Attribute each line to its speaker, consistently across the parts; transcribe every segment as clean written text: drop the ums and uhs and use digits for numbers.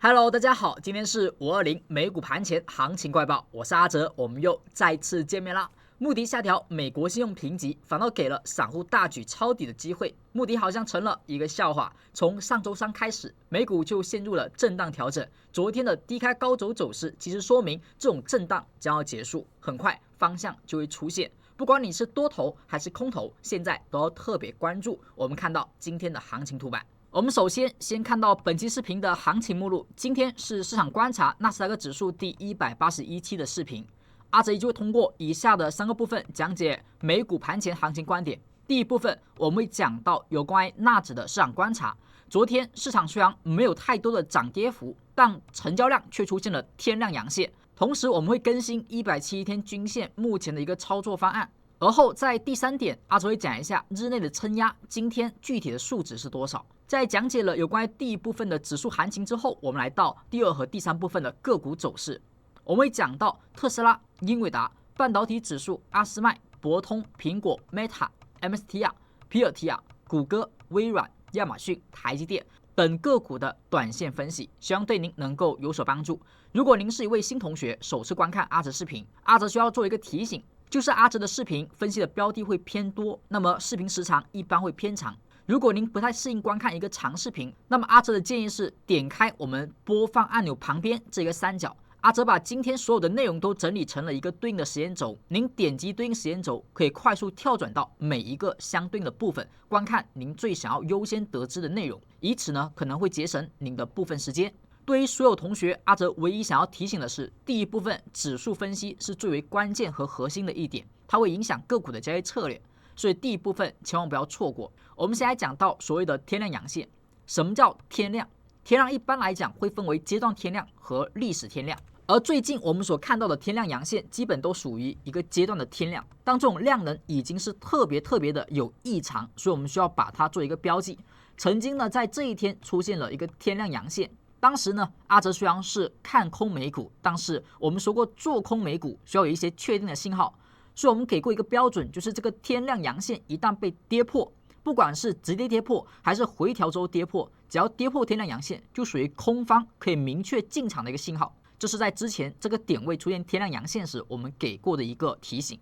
Speaker 1: Hello，大家好，今天是520美股盘前行情快报，我是阿哲，我们又再次见面啦。穆迪下调美国信用评级，反倒给了散户大举抄底的机会。穆迪好像成了一个笑话。从上周三开始，美股就陷入了震荡调整。昨天的低开高走走势，其实说明这种震荡将要结束，很快方向就会出现。不管你是多头还是空头，现在都要特别关注。我们看到今天的行情图版。我们首先看到本期视频的行情目录。今天是市场观察纳斯达克指数第181期的视频。阿哲就会通过以下的3个部分讲解美股盘前行情观点。第一部分，我们会讲到有关于纳指的市场观察。昨天市场虽然没有太多的涨跌幅，但成交量却出现了天量阳线。同时，我们会更新171天均线目前的一个操作方案。而后在第3点，阿哲会讲一下日内的撑压，今天具体的数值是多少。在讲解了有关于第一部分的指数行情之后，我们来到第2和第3部分的个股走势。我们会讲到特斯拉、英伟达、半导体指数、阿斯麦、博通、苹果、Meta、MSTR、皮尔提亚、谷歌、微软、亚马逊、台积电等个股的短线分析，希望对您能够有所帮助。如果您是一位新同学，首次观看阿哲视频，阿哲需要做一个提醒，就是阿哲的视频分析的标的会偏多，那么视频时长一般会偏长。如果您不太适应观看一个长视频，那么阿哲的建议是点开我们播放按钮旁边这个3角。阿哲把今天所有的内容都整理成了一个对应的时间轴，您点击对应时间轴，可以快速跳转到每一个相对应的部分，观看您最想要优先得知的内容，以此呢可能会节省您的部分时间。对于所有同学，阿哲唯一想要提醒的是，第一部分指数分析是最为关键和核心的一点，它会影响个股的交易策略，所以第一部分千万不要错过。我们现在讲到所谓的天量阳线。什么叫天量？天量一般来讲会分为阶段天量和历史天量，而最近我们所看到的天量阳线基本都属于一个阶段的天量，当这种量能已经是特别的有异常，所以我们需要把它做一个标记。曾经呢，在这一天出现了一个天量阳线，当时呢，阿哲虽然是看空美股，但是我们说过做空美股需要有一些确定的信号，所以我们给过一个标准，就是这个天量阳线一旦被跌破，不管是直接跌破还是回调之后跌破，只要跌破天量阳线，就属于空方可以明确进场的一个信号。这是在之前这个点位出现天量阳线时，我们给过的一个提醒。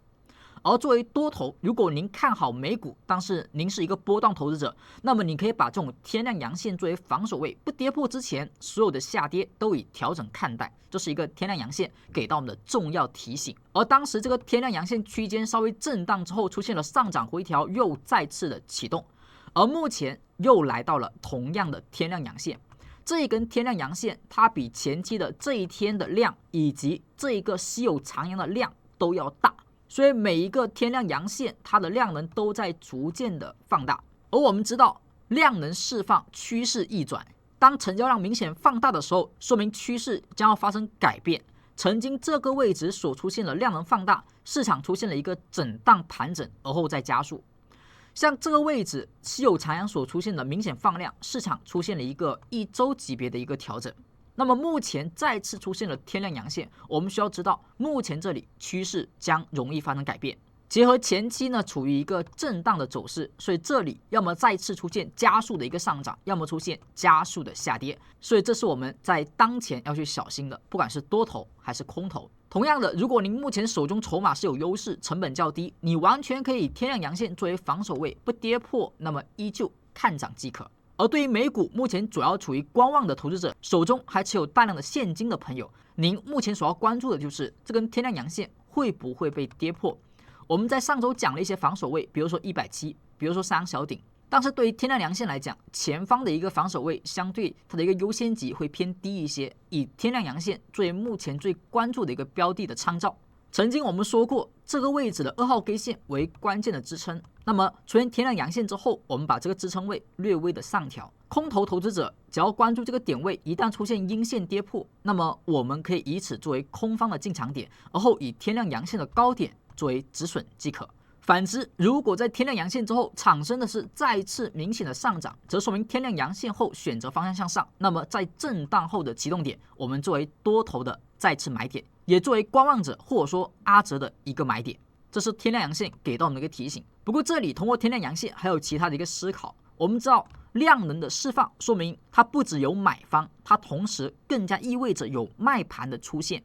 Speaker 1: 而作为多头，如果您看好美股，但是您是一个波段投资者，那么你可以把这种天量阳线作为防守位，不跌破之前，所有的下跌都以调整看待，这是一个天量阳线给到我们的重要提醒。而当时这个天量阳线区间稍微震荡之后，出现了上涨回调，又再次的启动，而目前又来到了同样的天量阳线。这一根天量阳线，它比前期的这一天的量以及这一个稀有长阳的量都要大，所以每一个天量阳线，它的量能都在逐渐的放大。而我们知道，量能释放，趋势逆转。当成交量明显放大的时候，说明趋势将要发生改变。曾经这个位置所出现的量能放大，市场出现了一个震荡盘整，而后再加速。像这个位置稀有长阳所出现的明显放量，市场出现了一个1周级别的一个调整。那么目前再次出现了天量阳线，我们需要知道目前这里趋势将容易发生改变。结合前期呢处于一个震荡的走势，所以这里要么再次出现加速的一个上涨，要么出现加速的下跌，所以这是我们在当前要去小心的，不管是多头还是空头。同样的，如果您目前手中筹码是有优势，成本较低，你完全可以天量阳线作为防守位，不跌破，那么依旧看涨即可。而对于美股目前主要处于观望的投资者，手中还持有大量的现金的朋友，您目前所要关注的就是这根天量阳线会不会被跌破。我们在上周讲了一些防守位，比如说170，比如说3小顶，但是对于天量阳线来讲，前方的一个防守位相对它的一个优先级会偏低一些，以天量阳线作为目前最关注的一个标的的参照。曾经我们说过，这个位置的2号 K 线为关键的支撑，那么出现天量阳线之后，我们把这个支撑位略微的上调。空头投资者只要关注这个点位，一旦出现阴线跌破，那么我们可以以此作为空方的进场点，而后以天量阳线的高点作为止损即可。反之，如果在天量阳线之后产生的是再次明显的上涨，则说明天量阳线后选择方向向上，那么在震荡后的启动点，我们作为多头的再次买点，也作为观望者或者说阿哲的一个买点。这是天量阳线给到我们的一个提醒。不过这里通过天量阳线还有其他的一个思考。我们知道量能的释放，说明它不只有买方，它同时更加意味着有卖盘的出现，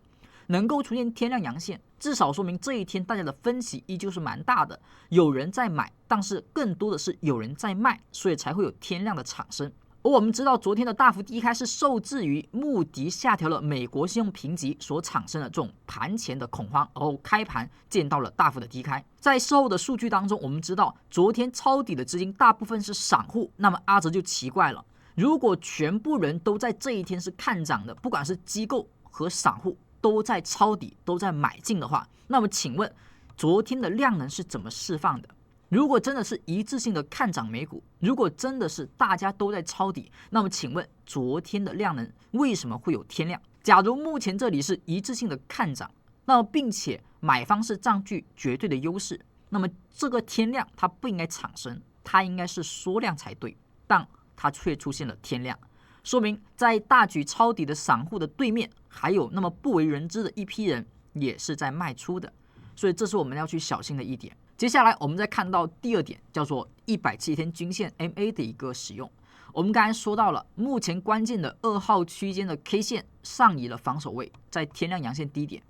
Speaker 1: 能够出现天量阳线，至少说明这一天大家的分歧依旧是蛮大的，有人在买，但是更多的是有人在卖，所以才会有天量的产生。而我们知道，昨天的大幅低开是受制于穆迪下调了美国信用评级所产生的这种盘前的恐慌，然后开盘见到了大幅的低开。在事后的数据当中，我们知道昨天抄底的资金大部分是散户，那么阿哲就奇怪了，如果全部人都在这一天是看涨的，不管是机构和散户都在抄底，都在买进的话，那么请问昨天的量能是怎么释放的？如果真的是一致性的看涨美股，如果真的是大家都在抄底，那么请问昨天的量能为什么会有天量？假如目前这里是一致性的看涨，那么并且买方是占据绝对的优势，那么这个天量它不应该产生，它应该是缩量才对，但它却出现了天量，说明在大举抄底的散户的对面，还有那么不为人知的一批人也是在卖出的，所以这是我们要去小心的一点。接下来我们再看到第二点，叫做170天均线 MA 的一个使用。我们刚才说到了，目前关键的2号区间的 K 线上移了防守位，在天量阳线低点。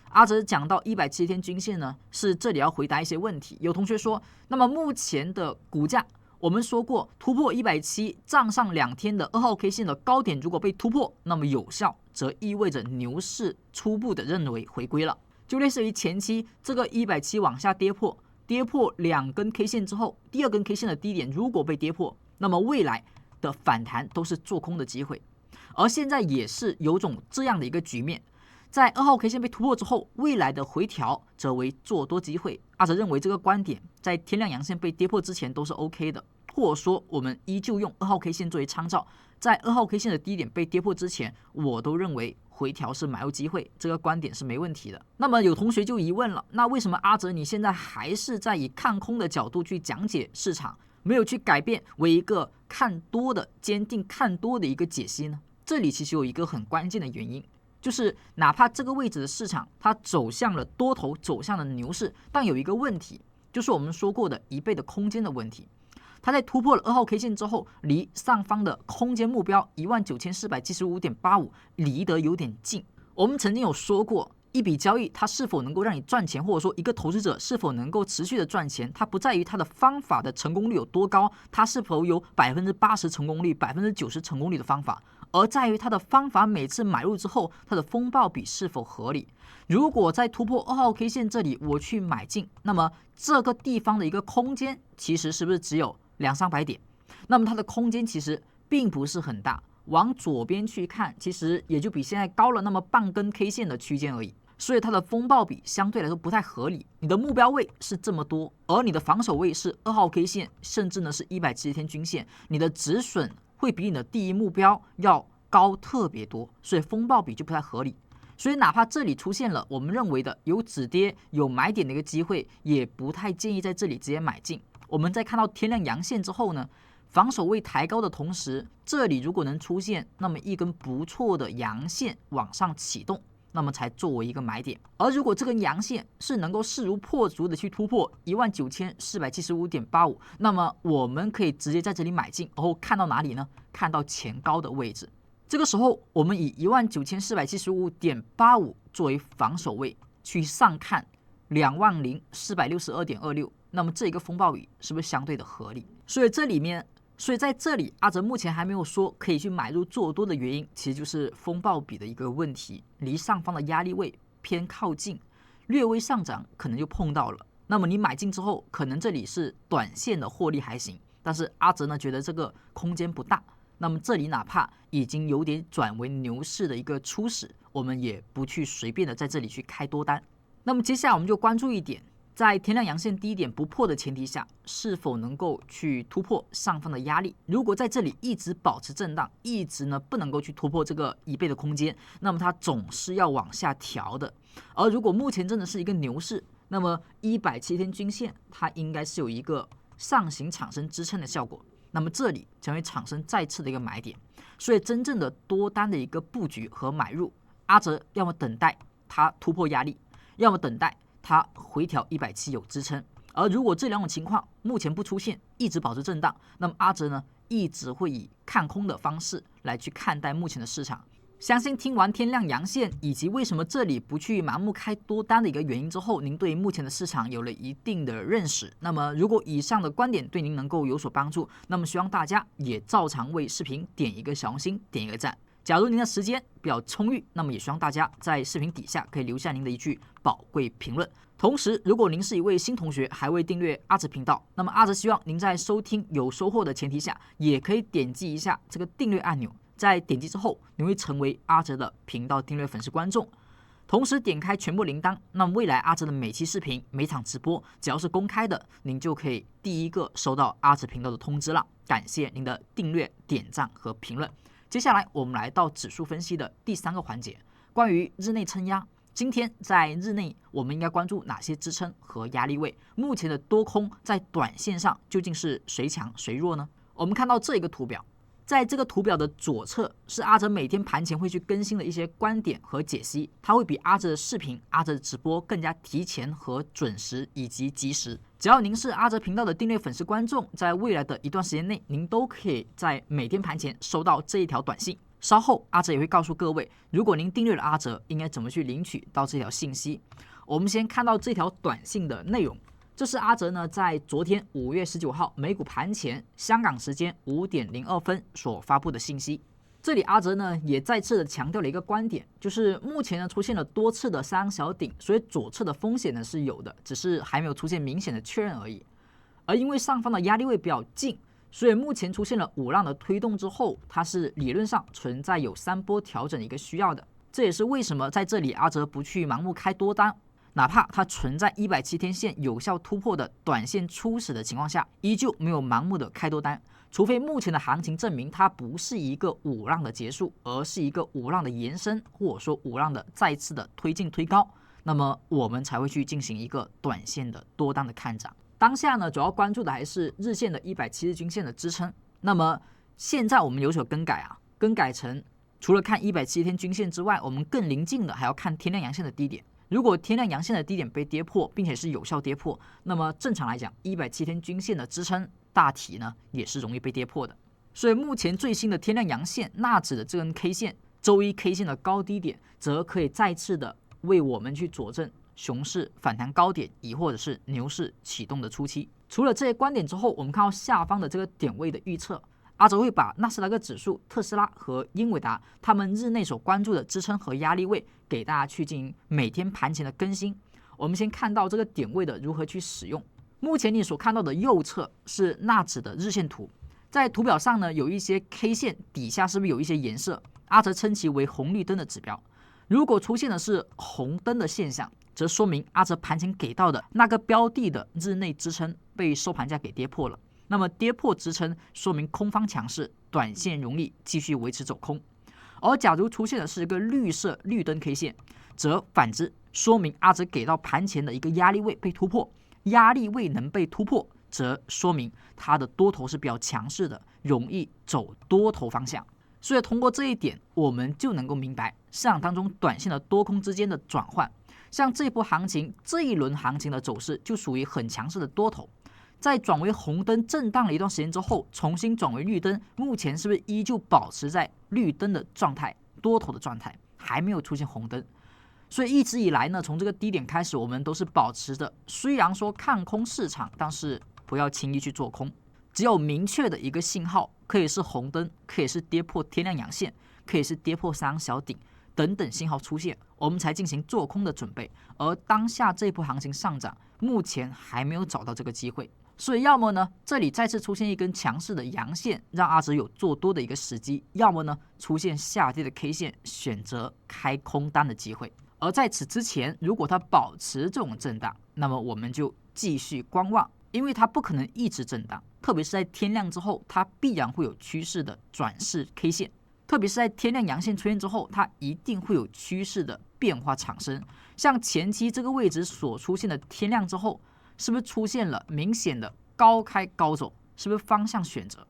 Speaker 1: 阿哲讲到170天均线呢，是这里要回答一些问题。有同学说，那么目前的股价，我们说过突破170，站上2天的2号 K 线的高点，如果被突破，那么有效则意味着牛市初步的认为回归了，就类似于前期这个170往下跌破2根 K 线之后，第2根 K 线的低点如果被跌破，那么未来的反弹都是做空的机会。而现在也是有种这样的一个局面，在2号 K 线被突破之后，未来的回调则为做多机会。阿哲认为这个观点在天量阳线被跌破之前都是 OK 的，或者说我们依旧用2号 K 线作为参照，在2号 K 线的低点被跌破之前，我都认为回调是买入机会，这个观点是没问题的。那么有同学就疑问了，那为什么阿哲你现在还是在以看空的角度去讲解市场，没有去改变为一个看多的坚定看多的一个解析呢？这里其实有一个很关键的原因，就是哪怕这个位置的市场它走向了多头，走向了牛市，但有一个问题，就是我们说过的1倍的空间的问题。它在突破了2号 K 线之后，离上方的空间目标19475.85离得有点近。我们曾经有说过，一笔交易它是否能够让你赚钱，或者说一个投资者是否能够持续的赚钱，它不在于它的方法的成功率有多高，它是否有80%成功率、90%成功率的方法，而在于它的方法每次买入之后，它的风暴比是否合理。如果在突破2号 K 线这里我去买进，那么这个地方的一个空间其实是不是只有200-300点？那么它的空间其实并不是很大，往左边去看，其实也就比现在高了那么半根 K 线的区间而已，所以它的风暴比相对来说不太合理。你的目标位是这么多，而你的防守位是2号 K 线，甚至呢是170天均线，你的止损会比你的第一目标要高特别多，所以风暴比就不太合理。所以哪怕这里出现了我们认为的有止跌有买点的一个机会，也不太建议在这里直接买进。我们在看到天量阳线之后呢，防守位抬高的同时，这里如果能出现那么一根不错的阳线往上启动，那么才作为一个买点。而如果这根阳线是能够势如破竹的去突破19475.85，那么我们可以直接在这里买进，然后看到哪里呢？看到前高的位置。这个时候我们以19475.85作为防守位去上看20462.26，那么这一个风暴比是不是相对的合理？所以在这里阿哲目前还没有说可以去买入做多的原因，其实就是风暴比的一个问题，离上方的压力位偏靠近，略微上涨可能就碰到了。那么你买进之后，可能这里是短线的获利还行，但是阿哲呢觉得这个空间不大。那么这里哪怕已经有点转为牛市的一个初始，我们也不去随便的在这里去开多单。那么接下来我们就关注一点，在天量阳线低点不破的前提下，是否能够去突破上方的压力。如果在这里一直保持震荡，一直呢不能够去突破这个1倍的空间，那么它总是要往下调的。而如果目前真的是一个牛市，那么170天均线它应该是有一个上行产生支撑的效果，那么这里将会产生再次的一个买点。所以真正的多单的一个布局和买入，阿哲要么等待它突破压力，要么等待它回调170有支撑。而如果这两种情况目前不出现，一直保持震荡，那么阿哲呢一直会以看空的方式来去看待目前的市场。相信听完天量阳线以及为什么这里不去盲目开多单的一个原因之后，您对目前的市场有了一定的认识。那么如果以上的观点对您能够有所帮助，那么希望大家也照常为视频点一个小红心，点一个赞。假如您的时间比较充裕，那么也希望大家在视频底下可以留下您的一句宝贵评论。同时，如果您是一位新同学，还未订阅阿哲频道，那么阿哲希望您在收听有收获的前提下，也可以点击一下这个订阅按钮。在点击之后，你会成为阿哲的频道订阅粉丝观众，同时点开全部铃铛，那么未来阿哲的每期视频、每场直播，只要是公开的，您就可以第一个收到阿哲频道的通知了。感谢您的订阅、点赞和评论。接下来我们来到指数分析的第3个环节，关于日内撑压。今天在日内，我们应该关注哪些支撑和压力位？目前的多空在短线上究竟是谁强谁弱呢？我们看到这一个图表。在这个图表的左侧是阿哲每天盘前会去更新的一些观点和解析，它会比阿哲的视频、阿哲的直播更加提前和准时以及及时。只要您是阿哲频道的订阅粉丝观众，在未来的一段时间内，您都可以在每天盘前收到这一条短信。稍后阿哲也会告诉各位，如果您订阅了阿哲，应该怎么去领取到这条信息。我们先看到这条短信的内容。这是阿哲呢在昨天5月19号美股盘前香港时间5点02分所发布的信息。这里阿哲呢也再次的强调了一个观点，就是目前呢出现了多次的三小顶，所以左侧的风险呢是有的，只是还没有出现明显的确认而已。而因为上方的压力位比较近，所以目前出现了5浪的推动之后，它是理论上存在有3波调整的一个需要的。这也是为什么在这里阿哲不去盲目开多单。哪怕它存在107天线有效突破的短线初始的情况下，依旧没有盲目的开多单，除非目前的行情证明它不是一个5浪的结束，而是一个5浪的延伸，或者说5浪的再次的推进推高，那么我们才会去进行一个短线的多单的看涨。当下呢，主要关注的还是日线的170日均线的支撑。那么现在我们有所更改更改成除了看170天均线之外，我们更临近的还要看天量阳线的低点。如果天量阳线的低点被跌破，并且是有效跌破，那么正常来讲，107天均线的支撑大体呢也是容易被跌破的。所以目前最新的天量阳线纳指的这根 K 线，周一 K 线的高低点，则可以再次的为我们去佐证熊市反弹高点，亦或者是牛市启动的初期。除了这些观点之后，我们看到下方的这个点位的预测。阿哲会把纳斯达克指数、特斯拉和英伟达他们日内所关注的支撑和压力位给大家去进行每天盘前的更新。我们先看到这个点位的如何去使用。目前你所看到的右侧是纳指的日线图，在图表上呢有一些 K 线底下是不是有一些颜色？阿哲称其为红绿灯的指标。如果出现的是红灯的现象，则说明阿哲盘前给到的那个标的的日内支撑被收盘价给跌破了。那么跌破支撑，说明空方强势，短线容易继续维持走空。而假如出现的是一个绿灯 K 线，则反之，说明阿哲给到盘前的一个压力位被突破，压力位能被突破，则说明它的多头是比较强势的，容易走多头方向。所以通过这一点，我们就能够明白市场当中短线的多空之间的转换。像这波行情，这一轮行情的走势就属于很强势的多头。在转为红灯震荡了一段时间之后，重新转为绿灯，目前是不是依旧保持在绿灯的状态，多头的状态，还没有出现红灯？所以一直以来呢，从这个低点开始，我们都是保持着，虽然说看空市场，但是不要轻易去做空。只有明确的一个信号，可以是红灯，可以是跌破天量阳线，可以是跌破三小顶等等信号出现，我们才进行做空的准备。而当下这波行情上涨，目前还没有找到这个机会。所以要么呢，这里再次出现一根强势的阳线，让阿哲有做多的一个时机；要么呢，出现下跌的 K 线，选择开空单的机会。而在此之前，如果它保持这种震荡，那么我们就继续观望，因为它不可能一直震荡，特别是在天亮之后，它必然会有趋势的转势 K 线，特别是在天亮阳线出现之后，它一定会有趋势的变化产生。像前期这个位置所出现的天亮之后，是不是出现了明显的高开高走？是不是方向选择？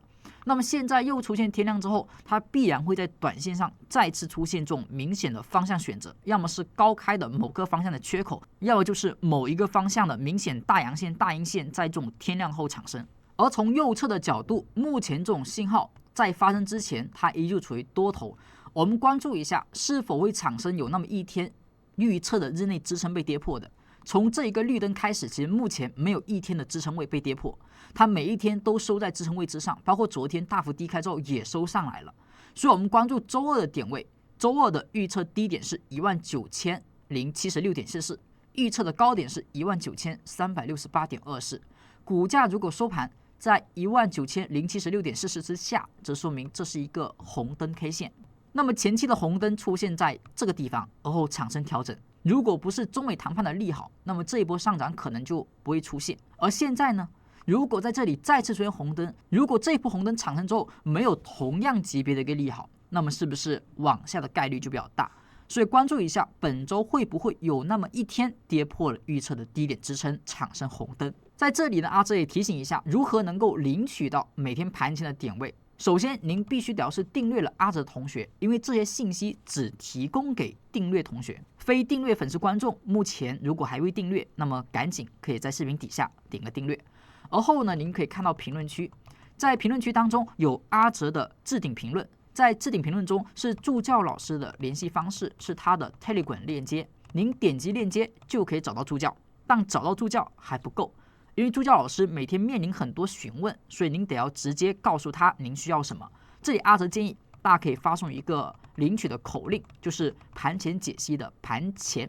Speaker 1: 那么现在又出现天亮之后，它必然会在短线上再次出现这种明显的方向选择，要么是高开的某个方向的缺口，要么就是某一个方向的明显大阳线、大阴线在这种天亮后产生。而从右侧的角度，目前这种信号在发生之前，它依旧处于多头。我们关注一下是否会产生有那么一天预测的日内支撑被跌破的。从这一个绿灯开始，其实目前没有一天的支撑位被跌破，它每一天都收在支撑位之上，包括昨天大幅低开之后也收上来了。所以我们关注周二的点位，周二的预测低点是19076.44，预测的高点是19368.24。股价如果收盘在19076.44之下，这说明这是一个红灯 K 线。那么前期的红灯出现在这个地方，而后产生调整。如果不是中美谈判的利好，那么这一波上涨可能就不会出现。而现在呢，如果在这里再次出现红灯，如果这一波红灯产生之后没有同样级别的一个利好，那么是不是往下的概率就比较大？所以关注一下本周会不会有那么一天跌破了预测的低点支撑，产生红灯。在这里呢，阿哲也提醒一下，如何能够领取到每天盘前的点位。首先，您必须得要是订阅了阿哲同学，因为这些信息只提供给订阅同学，非订阅粉丝观众目前如果还未订阅，那么赶紧可以在视频底下点个订阅。而后呢，您可以看到评论区，在评论区当中有阿哲的置顶评论，在置顶评论中是助教老师的联系方式，是他的 Telegram 链接，您点击链接就可以找到助教，但找到助教还不够。因为助教老师每天面临很多询问，所以您得要直接告诉他您需要什么。这里阿哲建议大家可以发送一个领取的口令，就是盘前解析的盘前。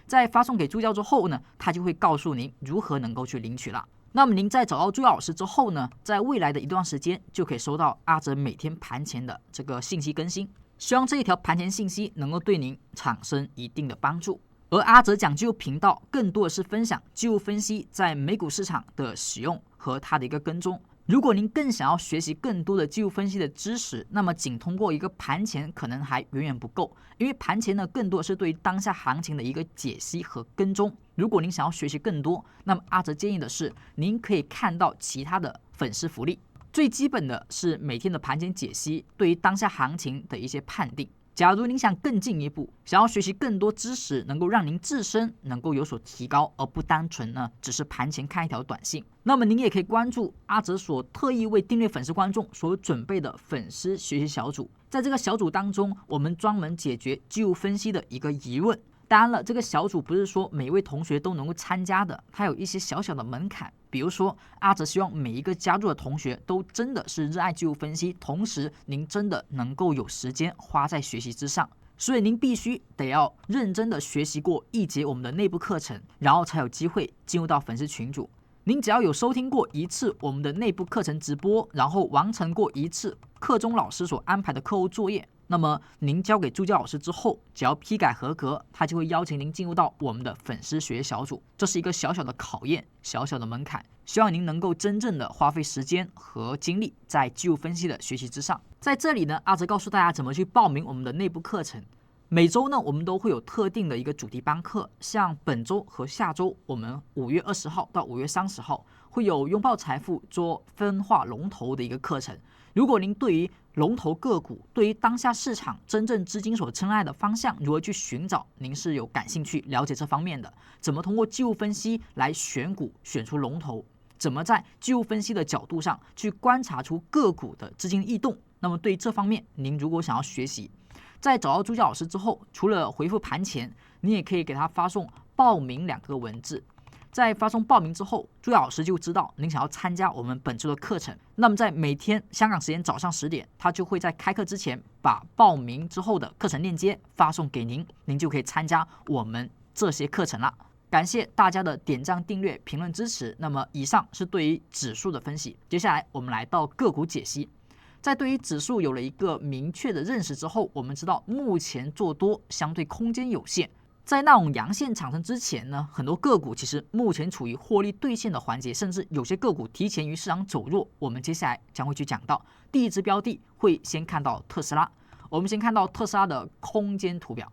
Speaker 1: 在发送给助教之后呢，他就会告诉您如何能够去领取了。那么您在找到助教老师之后呢，在未来的一段时间就可以收到阿哲每天盘前的这个信息更新。希望这一条盘前信息能够对您产生一定的帮助。而阿哲讲技术频道更多的是分享技术分析在美股市场的使用和它的一个跟踪。如果您更想要学习更多的技术分析的知识，那么仅通过一个盘前可能还远远不够，因为盘前呢更多的是对于当下行情的一个解析和跟踪。如果您想要学习更多，那么阿哲建议的是您可以看到其他的粉丝福利。最基本的是每天的盘前解析，对于当下行情的一些判定。假如您想更进一步，想要学习更多知识，能够让您自身能够有所提高，而不单纯呢只是盘前看一条短信，那么您也可以关注阿哲所特意为订阅粉丝观众所准备的粉丝学习小组。在这个小组当中，我们专门解决技术分析的一个疑问。当然了，这个小组不是说每位同学都能够参加的，它有一些小小的门槛。比如说，阿哲希望每一个加入的同学都真的是热爱技术分析，同时您真的能够有时间花在学习之上。所以您必须得要认真的学习过一节我们的内部课程，然后才有机会进入到粉丝群组。您只要有收听过一次我们的内部课程直播，然后完成过一次课中老师所安排的课后作业，那么您交给助教老师之后，只要批改合格，他就会邀请您进入到我们的粉丝学小组。这是一个小小的考验，小小的门槛，希望您能够真正的花费时间和精力在技术分析的学习之上。在这里呢，阿哲告诉大家怎么去报名我们的内部课程。每周呢，我们都会有特定的一个主题班课，像本周和下周，我们5月20号到5月30号会有拥抱财富做分化龙头的一个课程。如果您对于龙头个股，对于当下市场真正资金所青睐的方向如何去寻找，您是有感兴趣了解这方面的，怎么通过技术分析来选股选出龙头，怎么在技术分析的角度上去观察出个股的资金异动，那么对于这方面您如果想要学习，在找到助教老师之后，除了回复盘前，你也可以给他发送报名2个文字。在发送报名之后，助教老师就知道您想要参加我们本周的课程。那么在每天香港时间早上10点，他就会在开课之前把报名之后的课程链接发送给您，您就可以参加我们这些课程了。感谢大家的点赞、订阅、评论支持。那么以上是对于指数的分析，接下来我们来到个股解析。在对于指数有了一个明确的认识之后，我们知道目前做多相对空间有限。在那种阳线产生之前呢，很多个股其实目前处于获利兑现的环节，甚至有些个股提前于市场走弱。我们接下来将会去讲到第一支标的，会先看到特斯拉。我们先看到特斯拉的空间图表。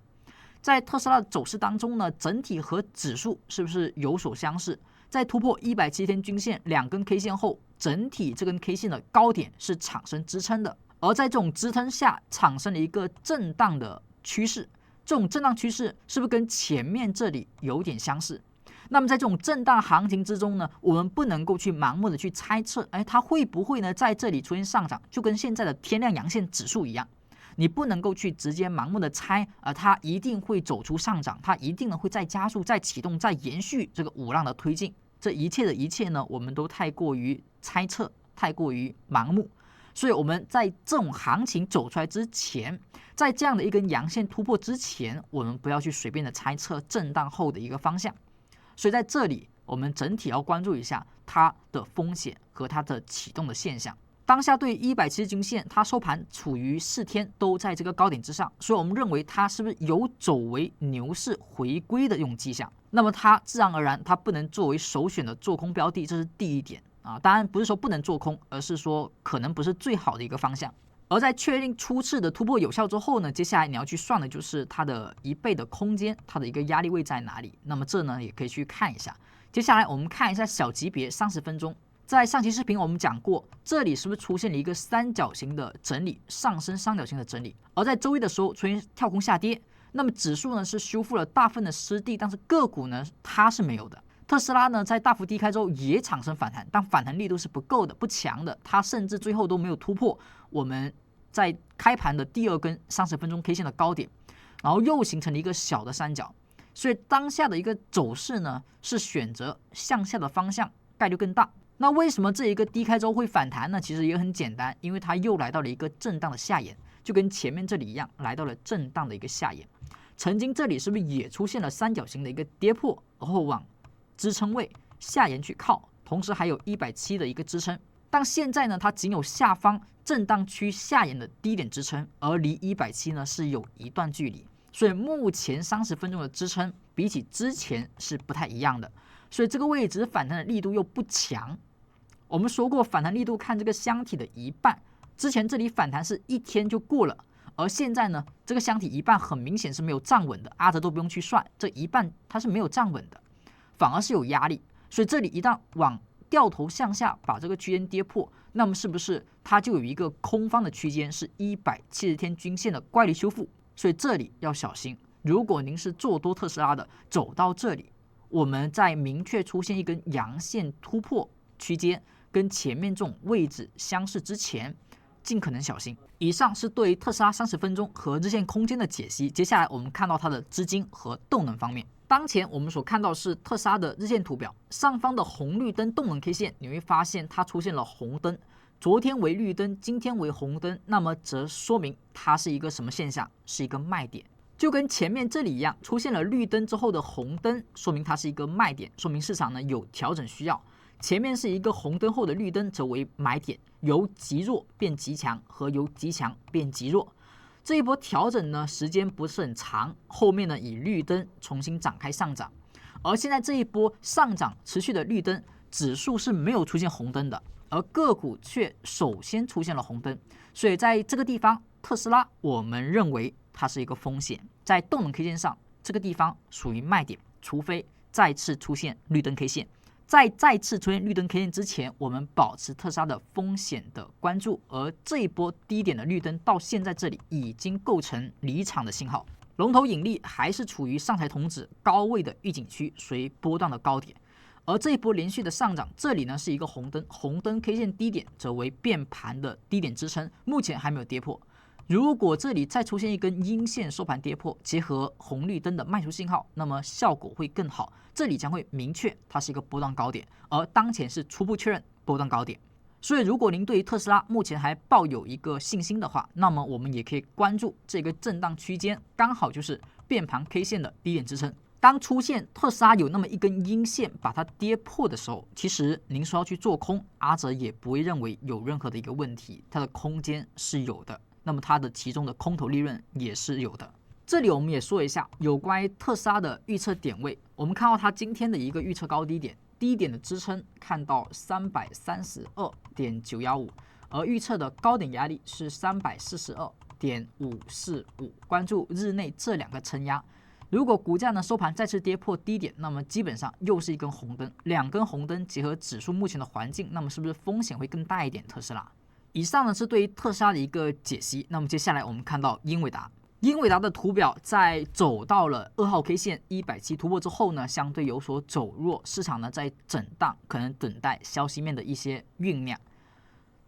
Speaker 1: 在特斯拉的走势当中呢，整体和指数是不是有所相似？在突破170天均线2根 K 线后，整体这根 K 线的高点是产生支撑的，而在这种支撑下产生了一个震荡的趋势。这种震荡趋势是不是跟前面这里有点相似？那么在这种震荡行情之中呢，我们不能够去盲目的去猜测，它会不会呢在这里出现上涨，就跟现在的天量阳线指数一样，你不能够去直接盲目的猜，它一定会走出上涨，它一定呢会再加速、再启动、再延续这个5浪的推进。这一切呢，我们都太过于猜测，太过于盲目。所以我们在这种行情走出来之前，在这样的一根阳线突破之前，我们不要去随便的猜测震荡后的一个方向。所以在这里，我们整体要关注一下它的风险和它的启动的现象。当下对170均线，它收盘处于4天都在这个高点之上，所以我们认为它是不是有走为牛市回归的这种迹象？那么它自然而然，它不能作为首选的做空标的，这是第一点。当然不是说不能做空，而是说可能不是最好的一个方向。而在确定初次的突破有效之后呢，接下来你要去算的就是它的1倍的空间，它的一个压力位在哪里。那么这呢也可以去看一下。接下来我们看一下小级别30分钟，在上期视频我们讲过，这里是不是出现了一个三角形的整理，上升三角形的整理？而在周一的时候出现跳空下跌，那么指数呢是修复了大部分的失地，但是个股呢它是没有的。特斯拉呢，在大幅低开之后也产生反弹，但反弹力度是不够的、不强的，它甚至最后都没有突破我们在开盘的第2根30分钟 K 线的高点，然后又形成了一个小的三角，所以当下的一个走势呢，是选择向下的方向，概率更大。那为什么这一个低开之后会反弹呢？其实也很简单，因为它又来到了一个震荡的下沿，就跟前面这里一样，来到了震荡的一个下沿。曾经这里是不是也出现了三角形的一个跌破，然后往支撑位下沿去靠，同时还有170的一个支撑，但现在呢，它仅有下方震荡区下沿的低点支撑，而离170呢是有一段距离，所以目前30分钟的支撑比起之前是不太一样的，所以这个位置反弹的力度又不强。我们说过，反弹力度看这个箱体的一半，之前这里反弹是1天就过了，而现在呢，这个箱体一半很明显是没有站稳的，阿哲都不用去算，这一半它是没有站稳的。反而是有压力，所以这里一旦往掉头向下把这个区间跌破，那么是不是它就有一个空方的区间是170天均线的乖离修复？所以这里要小心。如果您是做多特斯拉的，走到这里，我们在明确出现一根阳线突破区间跟前面这种位置相似之前，尽可能小心。以上是对于特斯拉30分钟和日线空间的解析。接下来我们看到它的资金和动能方面。当前我们所看到是特斯拉的日线图表，上方的红绿灯动能 K 线，你会发现它出现了红灯，昨天为绿灯，今天为红灯，那么则说明它是一个什么现象？是一个卖点，就跟前面这里一样，出现了绿灯之后的红灯，说明它是一个卖点，说明市场呢有调整需要。前面是一个红灯后的绿灯，则为买点，由极弱变极强和由极强变极弱。这一波调整呢，时间不是很长，后面呢以绿灯重新展开上涨，而现在这一波上涨持续的绿灯，指数是没有出现红灯的，而个股却首先出现了红灯，所以在这个地方，特斯拉我们认为它是一个风险，在动能 K 线上，这个地方属于卖点，除非再次出现绿灯 K 线。在再次出现绿灯 K 线之前，我们保持特斯拉的风险的关注，而这一波低点的绿灯到现在这里已经构成离场的信号，龙头引力还是处于上台童子高位的预警区，随波段的高点。而这一波连续的上涨，这里呢是一个红灯，红灯 K 线低点则为变盘的低点支撑，目前还没有跌破。如果这里再出现一根阴线收盘跌破，结合红绿灯的卖出信号，那么效果会更好。这里将会明确它是一个波段高点，而当前是初步确认波段高点。所以如果您对于特斯拉目前还抱有一个信心的话，那么我们也可以关注这个震荡区间，刚好就是变盘 K 线的低点支撑。当出现特斯拉有那么一根阴线把它跌破的时候，其实您说要去做空，阿哲也不会认为有任何的一个问题，它的空间是有的，那么它的其中的空头利润也是有的。这里我们也说一下有关于特斯拉的预测点位，我们看到它今天的一个预测高低点，低点的支撑看到332.915，而预测的高点压力是342.545，关注日内这两个承压。如果股价呢收盘再次跌破低点，那么基本上又是一根红灯，两根红灯结合指数目前的环境，那么是不是风险会更大一点？特斯拉。以上呢是对于特斯拉的一个解析，那么接下来我们看到英伟达。英伟达的图表在走到了2号 K 线170突破之后呢，相对有所走弱，市场呢在震荡，可能等待消息面的一些酝酿。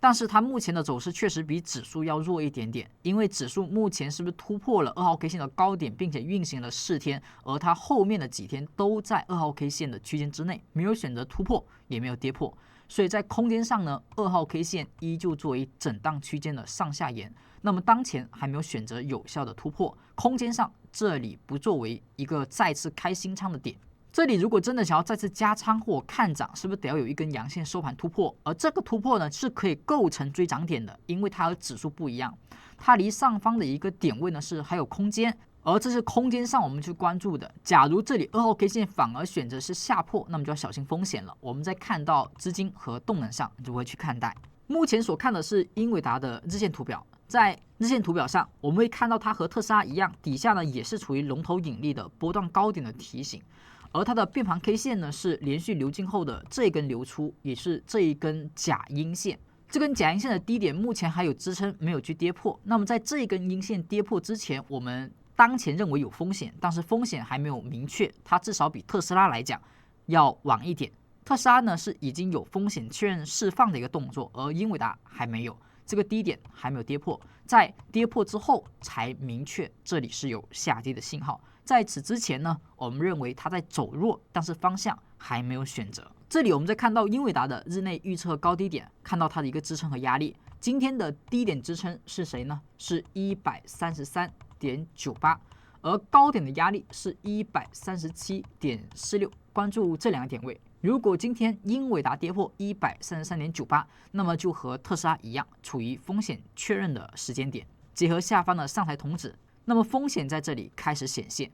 Speaker 1: 但是它目前的走势确实比指数要弱一点点，因为指数目前是不是突破了2号 K 线的高点，并且运行了4天，而它后面的几天都在2号 K 线的区间之内，没有选择突破，也没有跌破。所以在空间上呢，2号 K 线依旧作为震荡区间的上下沿，那么当前还没有选择有效的突破，空间上这里不作为一个再次开新仓的点。这里如果真的想要再次加仓或看涨，是不是得要有一根阳线收盘突破？而这个突破呢，是可以构成追涨点的，因为它和指数不一样，它离上方的一个点位呢是还有空间。而这是空间上我们去关注的。假如这里2号 K 线反而选择是下破，那么就要小心风险了。我们在看到资金和动能上如何去看待。目前所看的是英伟达的日线图表，在日线图表上，我们会看到它和特斯拉一样，底下呢也是处于龙头引力的波段高点的提醒。而它的变盘 K 线呢是连续流进后的这一根流出，也是这一根假阴线。这根假阴线的低点目前还有支撑，没有去跌破。那么在这一根阴线跌破之前，我们当前认为有风险，但是风险还没有明确，它至少比特斯拉来讲要晚一点。特斯拉呢是已经有风险确认释放的一个动作，而英伟达还没有，这个低点还没有跌破，在跌破之后才明确这里是有下跌的信号。在此之前呢，我们认为它在走弱，但是方向还没有选择。这里我们再看到英伟达的日内预测高低点，看到它的一个支撑和压力。今天的低点支撑是谁呢？是133.98，而高点的压力是137.46。关注这两个点位。如果今天英伟达跌破133.98，那么就和特斯拉一样，处于风险确认的时间点。结合下方的上台童子，那么风险在这里开始显现。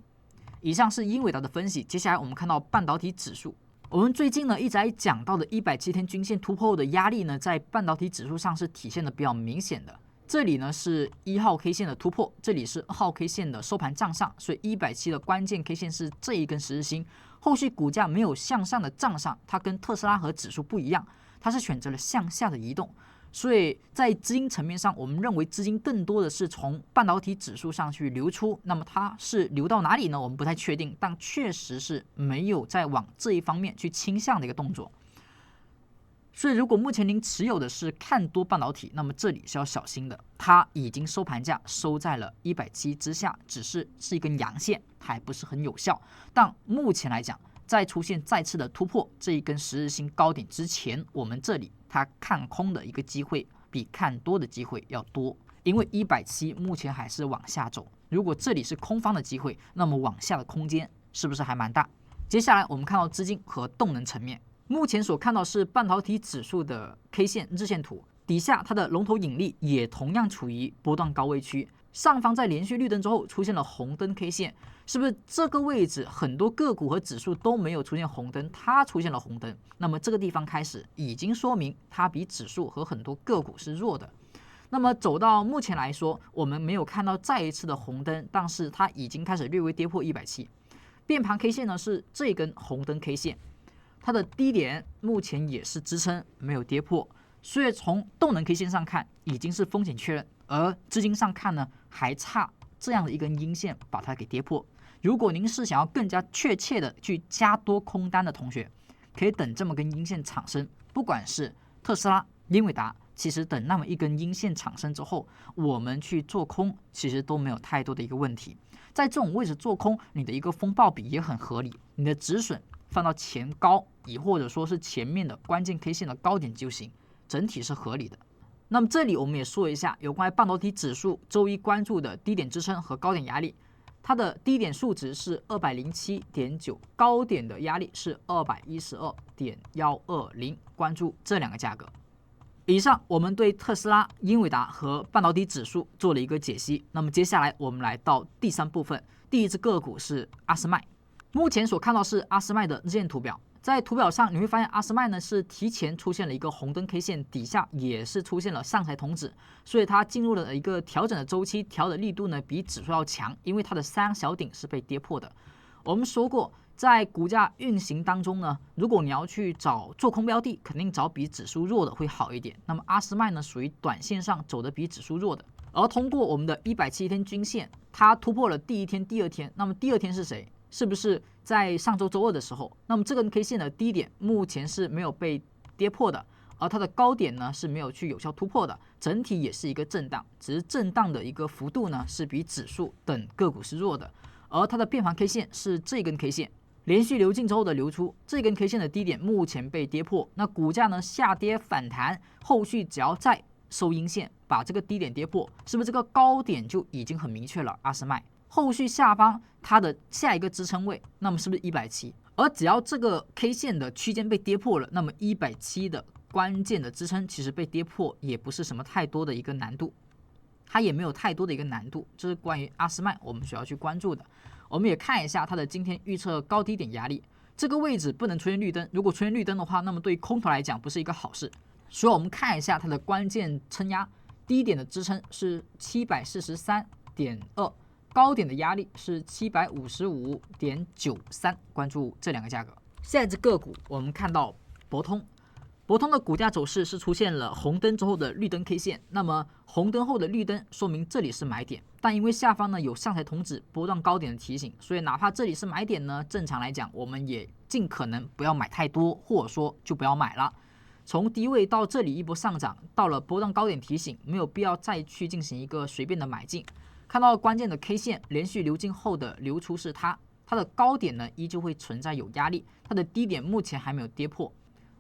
Speaker 1: 以上是英伟达的分析，接下来我们看到半导体指数。我们最近呢一直在讲到的107天均线突破后的压力呢，在半导体指数上是体现的比较明显的。这里呢是1号 K 线的突破，这里是2号 K 线的收盘账上，所以170的关键 K 线是这一根十日星。后续股价没有向上的账上，它跟特斯拉和指数不一样，它是选择了向下的移动。所以在资金层面上，我们认为资金更多的是从半导体指数上去流出，那么它是流到哪里呢？我们不太确定，但确实是没有在往这一方面去倾向的一个动作。所以如果目前您持有的是看多半导体，那么这里是要小心的，它已经收盘价收在了170之下，只是一根阳线，它还不是很有效。但目前来讲，在出现再次的突破这一根十日星高点之前，我们这里它看空的一个机会比看多的机会要多，因为170目前还是往下走，如果这里是空方的机会，那么往下的空间是不是还蛮大？接下来我们看到资金和动能层面，目前所看到是半导体指数的 K 线日线图，底下它的龙头引力也同样处于波段高位区，上方在连续绿灯之后出现了红灯 K 线，是不是这个位置很多个股和指数都没有出现红灯，它出现了红灯，那么这个地方开始已经说明它比指数和很多个股是弱的。那么走到目前来说，我们没有看到再一次的红灯，但是它已经开始略微跌破170。变盘 K 线呢是这根红灯 K 线，它的低点目前也是支撑，没有跌破，所以从动能 K 线上看已经是风险确认，而资金上看呢还差这样的一根阴线把它给跌破。如果您是想要更加确切的去加多空单的同学，可以等这么根阴线产生，不管是特斯拉、英伟达，其实等那么一根阴线产生之后，我们去做空其实都没有太多的一个问题。在这种位置做空，你的一个风暴比也很合理，你的止损放到前高，亦或者说是前面的关键 K 线的高点就行，整体是合理的。那么这里我们也说一下有关于半导体指数周一关注的低点支撑和高点压力，它的低点数值是207.9，高点的压力是212.120，关注这两个价格。以上我们对特斯拉、英伟达和半导体指数做了一个解析。那么接下来我们来到第三部分，第一只个股是阿斯麦。目前所看到是阿斯麦的日线图表，在图表上你会发现阿斯麦呢是提前出现了一个红灯 K 线，底下也是出现了上台童子，所以它进入了一个调整的周期，调的力度呢比指数要强，因为它的三小顶是被跌破的。我们说过，在股价运行当中呢，如果你要去找做空标的，肯定找比指数弱的会好一点。那么阿斯麦呢，属于短线上走的比指数弱的。而通过我们的170天均线，它突破了第一天、第二天。那么第二天是谁？是不是在上周周二的时候？那么这根 K 线的低点目前是没有被跌破的，而它的高点呢是没有去有效突破的，整体也是一个震荡，只是震荡的一个幅度呢是比指数等个股是弱的。而它的变盘 K 线是这根 K 线。连续流进之后的流出，这根 K 线的低点目前被跌破，那股价呢下跌反弹，后续只要再收阴线，把这个低点跌破，是不是这个高点就已经很明确了？阿斯麦后续下方它的下一个支撑位，那么是不是170？而只要这个 K 线的区间被跌破了，那么170的关键的支撑其实被跌破也不是什么太多的一个难度，它也没有太多的一个难度，这是关于阿斯麦我们需要去关注的。我们也看一下它的今天预测高低点压力，这个位置不能出现绿灯，如果出现绿灯的话，那么对空头来讲不是一个好事。所以我们看一下它的关键撑压，低点的支撑是743.2，高点的压力是755.93，关注这两个价格。下一只个股我们看到博通。博通的股价走势是出现了红灯之后的绿灯 K 线，那么红灯后的绿灯说明这里是买点，但因为下方呢有上台童子波段高点的提醒，所以哪怕这里是买点呢，正常来讲我们也尽可能不要买太多，或者说就不要买了。从低位到这里一波上涨，到了波段高点提醒，没有必要再去进行一个随便的买进。看到关键的 K 线连续流进后的流出是它的高点呢依旧会存在有压力，它的低点目前还没有跌破。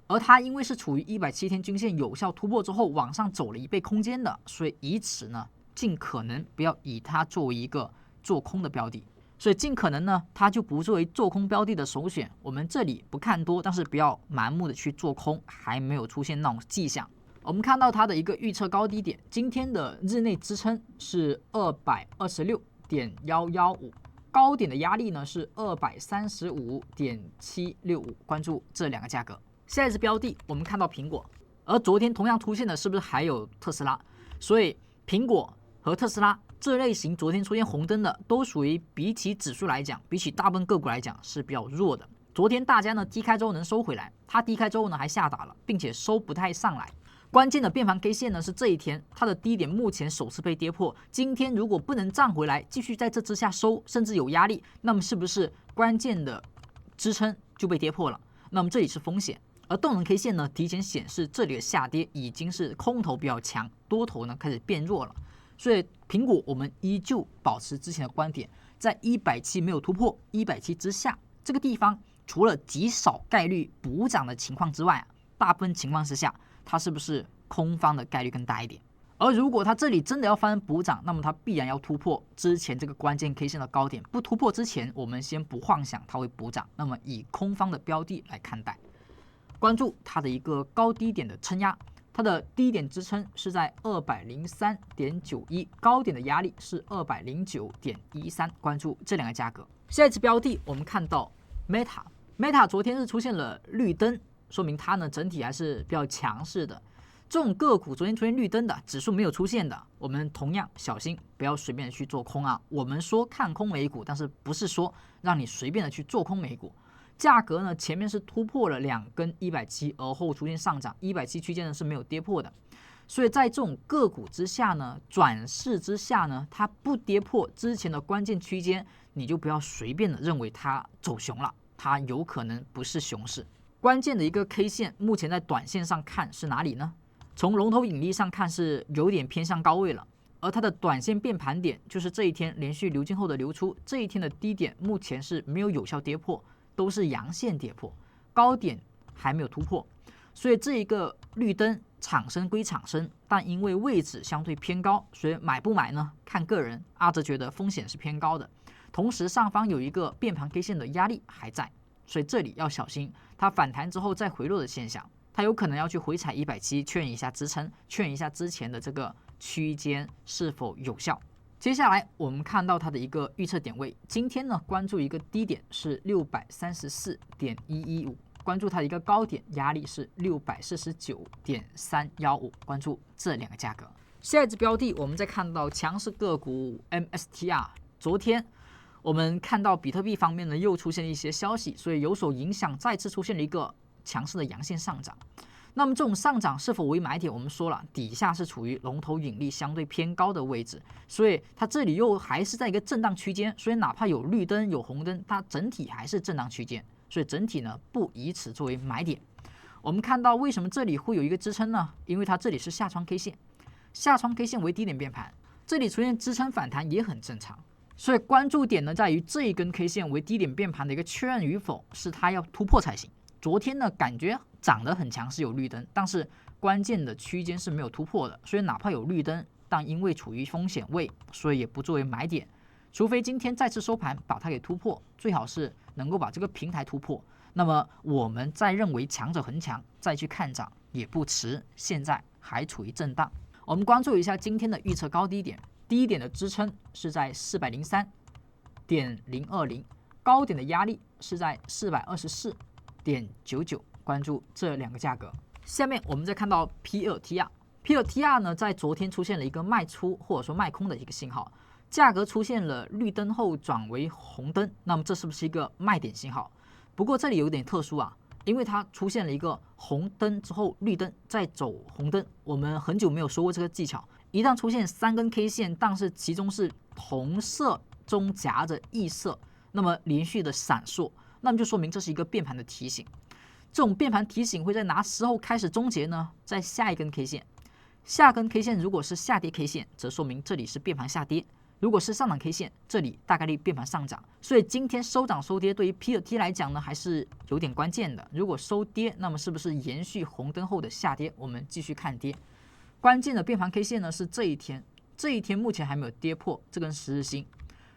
Speaker 1: 而它因为是处于170天均线有效突破之后往上走了一倍空间的，所以以此呢，尽可能不要以它作为一个做空的标的，所以尽可能呢，它就不作为做空标的的首选。我们这里不看多，但是不要盲目的去做空，还没有出现那种迹象。我们看到它的一个预测高低点，今天的日内支撑是226.115，高点的压力呢是235.765，关注这两个价格。下一只标的我们看到苹果，而昨天同样出现的是不是还有特斯拉？所以苹果和特斯拉这类型昨天出现红灯的，都属于比起指数来讲，比起大部分个股来讲是比较弱的。昨天大家呢低开之后能收回来，它低开之后呢还下打了，并且收不太上来。关键的变盘 K 线呢是这一天它的低点目前首次被跌破，今天如果不能站回来，继续在这之下收，甚至有压力，那么是不是关键的支撑就被跌破了？那么这里是风险。而动能 K 线呢，提前显示这里的下跌已经是空头比较强，多头呢开始变弱了。所以苹果我们依旧保持之前的观点，在170没有突破，170之下这个地方，除了极少概率补涨的情况之外，大部分情况之下，它是不是空方的概率更大一点？而如果它这里真的要发生补涨，那么它必然要突破之前这个关键 K 线的高点。不突破之前，我们先不幻想它会补涨，那么以空方的标的来看待。关注它的一个高低点的撑压，它的低点支撑是在203.91，高点的压力是209.13，关注这两个价格。下一只标的我们看到 Meta 昨天是出现了绿灯，说明它呢整体还是比较强势的。这种个股昨天出现绿灯的，指数没有出现的，我们同样小心，不要随便的去做空啊。我们说看空美股，但是不是说让你随便的去做空美股。价格呢，前面是突破了2根170，而后出现上涨，170区间呢是没有跌破的。所以在这种个股之下呢，转势之下呢，它不跌破之前的关键区间，你就不要随便的认为它走熊了，它有可能不是熊市。关键的一个 K 线，目前在短线上看是哪里呢？从龙头引力上看是有点偏向高位了，而它的短线变盘点就是这一天连续流进后的流出，这一天的低点目前是没有有效跌破，都是阳线跌破，高点还没有突破，所以这一个绿灯产生归产生，但因为位置相对偏高，所以买不买呢？看个人。阿哲觉得风险是偏高的，同时上方有一个变盘 K 线的压力还在，所以这里要小心它反弹之后再回落的现象，它有可能要去回踩170，确认一下支撑，确认一下之前的这个区间是否有效。接下来我们看到它的一个预测点位，今天呢关注一个低点是634.115，关注它的一个高点压力是649.315，关注这两个价格。下一只标的我们再看到强势个股 MSTR， 昨天我们看到比特币方面呢又出现了一些消息，所以有所影响，再次出现了一个强势的阳线上涨。那么这种上涨是否为买点？我们说了，底下是处于龙头引力相对偏高的位置，所以它这里又还是在一个震荡区间，所以哪怕有绿灯有红灯，它整体还是震荡区间，所以整体呢不以此作为买点。我们看到为什么这里会有一个支撑呢？因为它这里是下穿 K 线，下穿 K 线为低点变盘，这里出现支撑反弹也很正常。所以关注点呢在于这一根 K 线为低点变盘的一个确认与否，是它要突破才行。昨天呢感觉涨得很强，是有绿灯，但是关键的区间是没有突破的，所以哪怕有绿灯，但因为处于风险位，所以也不作为买点。除非今天再次收盘把它给突破，最好是能够把这个平台突破，那么我们再认为强者恒强，再去看涨也不迟。现在还处于震荡，我们关注一下今天的预测高低点。低点的支撑是在403.020，高点的压力是在424.99，关注这两个价格。下面我们再看到 P2TR，P2TR 呢在昨天出现了一个卖出或者说卖空的一个信号，价格出现了绿灯后转为红灯，那么这是不是一个卖点信号？不过这里有点特殊啊，因为它出现了一个红灯之后绿灯再走红灯，我们很久没有说过这个技巧。一旦出现3根 K 线，但是其中是同色中夹着异色，那么连续的闪烁，那么就说明这是一个变盘的提醒。这种变盘提醒会在哪时候开始终结呢？在下一根 K 线，下根 K 线如果是下跌 K 线，则说明这里是变盘下跌；如果是上涨 K 线，这里大概率变盘上涨。所以今天收涨收跌对于 P2T 来讲呢，还是有点关键的。如果收跌，那么是不是延续红灯后的下跌？我们继续看跌。关键的变盘 K 线呢是这一天，这一天目前还没有跌破这根10日线，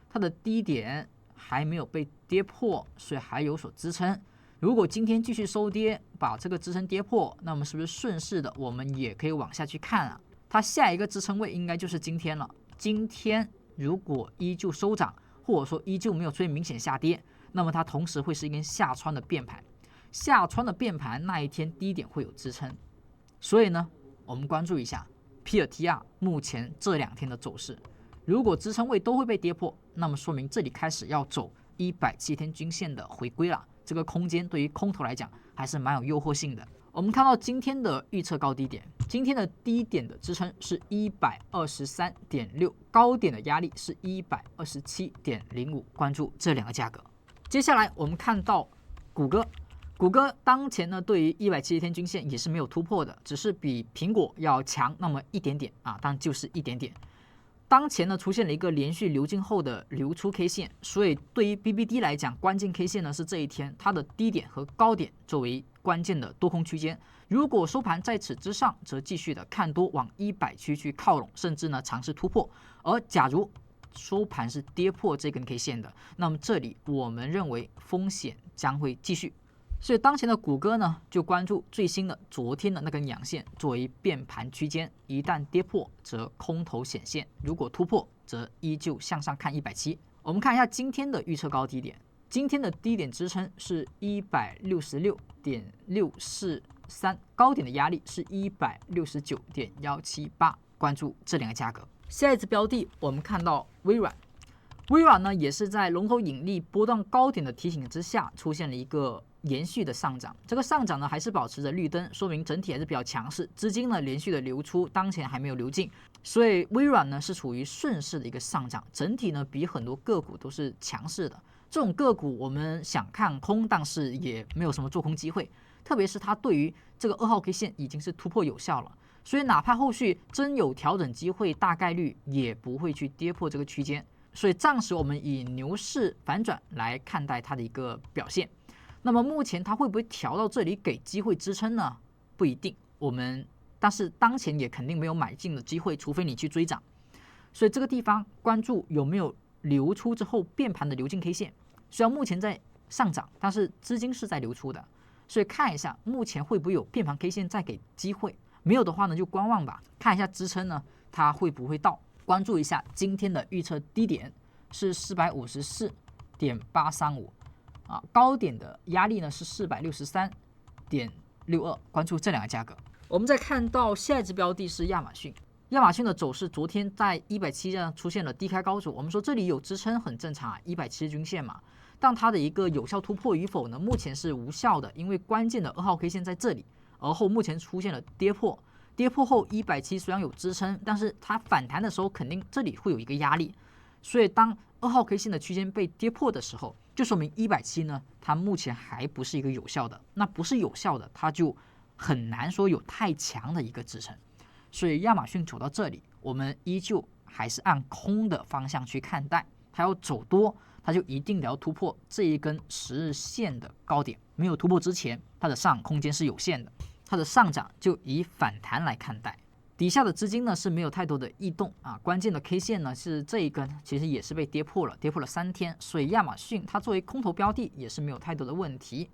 Speaker 1: 它的低点还没有被跌破，所以还有所支撑。如果今天继续收跌，把这个支撑跌破，那么是不是顺势的我们也可以往下去看啊？它下一个支撑位应该就是今天了。今天如果依旧收涨，或者说依旧没有出现明显下跌，那么它同时会是一根下穿的变盘。下穿的变盘那一天低点会有支撑，所以呢我们关注一下 P2TR 目前这2天的走势，如果支撑位都会被跌破，那么说明这里开始要走170天均线的回归了。这个空间对于空头来讲还是蛮有诱惑性的。我们看到今天的预测高低点，今天的低点的支撑是123.6，高点的压力是127.05，关注这两个价格。接下来我们看到谷歌。谷歌当前呢，对于170天均线也是没有突破的，只是比苹果要强那么一点点啊，但就是一点点。当前呢出现了一个连续流进后的流出 K 线，所以对于 BBD 来讲，关键 K 线呢是这一天它的低点和高点作为关键的多空区间。如果收盘在此之上，则继续的看多往100区去靠拢，甚至呢尝试突破。而假如收盘是跌破这根 K 线的，那么这里我们认为风险将会继续。所以当前的谷歌呢，就关注最新的昨天的那根阳线作为变盘区间，一旦跌破则空头显现，如果突破则依旧向上看170。我们看一下今天的预测高低点，今天的低点支撑是166.643，高点的压力是169.178，关注这两个价格。下一只标的我们看到微软。微软呢也是在龙头引力波段高点的提醒之下，出现了一个延续的上涨。这个上涨呢还是保持着绿灯，说明整体还是比较强势，资金呢连续的流出，当前还没有流进，所以微软呢是处于顺势的一个上涨，整体呢比很多个股都是强势的。这种个股我们想看空，但是也没有什么做空机会，特别是它对于这个2号 K 线已经是突破有效了，所以哪怕后续真有调整机会，大概率也不会去跌破这个区间。所以暂时我们以牛市反转来看待它的一个表现。那么目前它会不会调到这里给机会支撑呢？不一定，但是当前也肯定没有买进的机会，除非你去追涨。所以这个地方关注有没有流出之后变盘的流进 K 线，虽然目前在上涨，但是资金是在流出的，所以看一下目前会不会有变盘 K 线再给机会，没有的话呢就观望吧，看一下支撑呢它会不会到。关注一下今天的预测低点是454.835啊，高点的压力呢是463.62，关注这两个价格。我们再看到下一只标的是亚马逊。亚马逊的走势昨天在170上出现了低开高走，我们说这里有支撑很正常啊，170均线嘛，但它的一个有效突破与否呢，目前是无效的，因为关键的2号 K 线在这里，而后目前出现了跌破，跌破后170虽然有支撑，但是它反弹的时候肯定这里会有一个压力，所以当2号 K 线的区间被跌破的时候，就说明170呢它目前还不是一个有效的，那不是有效的，它就很难说有太强的一个支撑，所以亚马逊走到这里，我们依旧还是按空的方向去看待，它要走多，它就一定得要突破这一根10日线的高点，没有突破之前，它的上涨空间是有限的，它的上涨就以反弹来看待。底下的资金呢是没有太多的异动啊，关键的 K 线呢是这一根，其实也是被跌破了3天，所以亚马逊它作为空头标的也是没有太多的问题。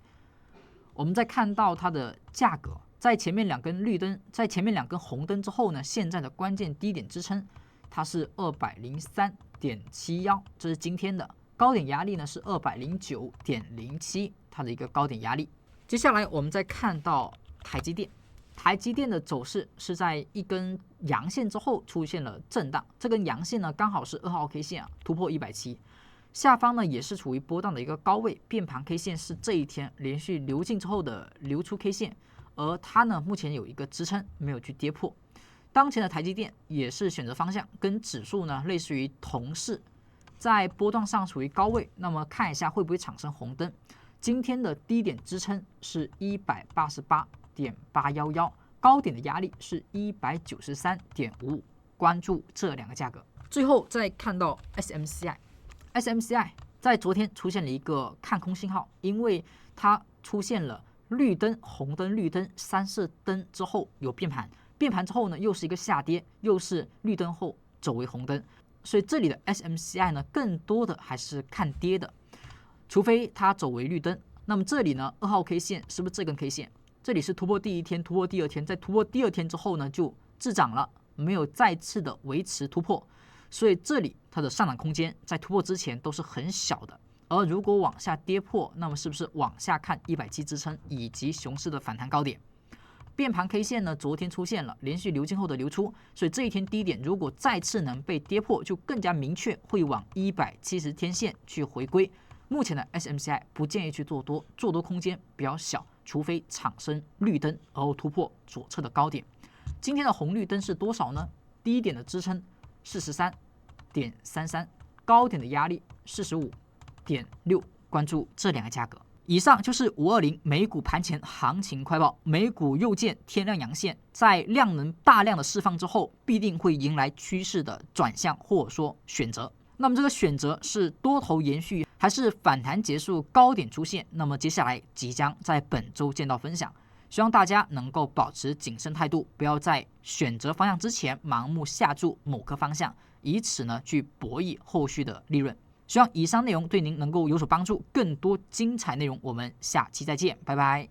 Speaker 1: 我们再看到它的价格，在前面2根绿灯，在前面2根红灯之后呢，现在的关键低点支撑它是203.71，这是今天的高点压力呢是209.07，它的一个高点压力。接下来我们再看到台积电。台积电的走势是在一根阳线之后出现了震荡，这根阳线呢刚好是2号 K 线突破170，下方呢也是处于波荡的一个高位，变盘 K 线是这一天连续流进之后的流出 K 线，而它呢目前有一个支撑没有去跌破。当前的台积电也是选择方向跟指数呢类似于同势，在波段上处于高位，那么看一下会不会产生红灯。今天的低点支撑是188.811，高点的压力是193.55，关注这2个价格。最后再看到 SMCI 在昨天出现了一个看空信号，因为它出现了绿灯、红灯、绿灯3色灯之后有变盘，变盘之后呢又是一个下跌，又是绿灯后走为红灯，所以这里的 SMCI 呢更多的还是看跌的，除非它走为绿灯。那么这里呢2号 K 线是不是这根 K 线？这里是突破第1天，突破第2天，在突破第2天之后呢就滞涨了，没有再次的维持突破，所以这里它的上涨空间在突破之前都是很小的。而如果往下跌破，那么是不是往下看170支撑以及熊市的反弹高点？变盘 K 线呢昨天出现了连续流进后的流出，所以这一天低点如果再次能被跌破，就更加明确会往170天线去回归。目前的 SMCI 不建议去做多，做多空间比较小，除非产生绿灯而后突破左侧的高点。今天的红绿灯是多少呢？低点的支撑43.33，高点的压力45.6，关注这2个价格。以上就是520美股盘前行情快报。美股又见天量阳线，在量能大量的释放之后，必定会迎来趋势的转向或者说选择。那么这个选择是多头延续，还是反弹结束高点出现？那么接下来即将在本周见到分享。希望大家能够保持谨慎态度，不要在选择方向之前盲目下注某个方向，以此呢去博弈后续的利润。希望以上内容对您能够有所帮助，更多精彩内容我们下期再见，拜拜。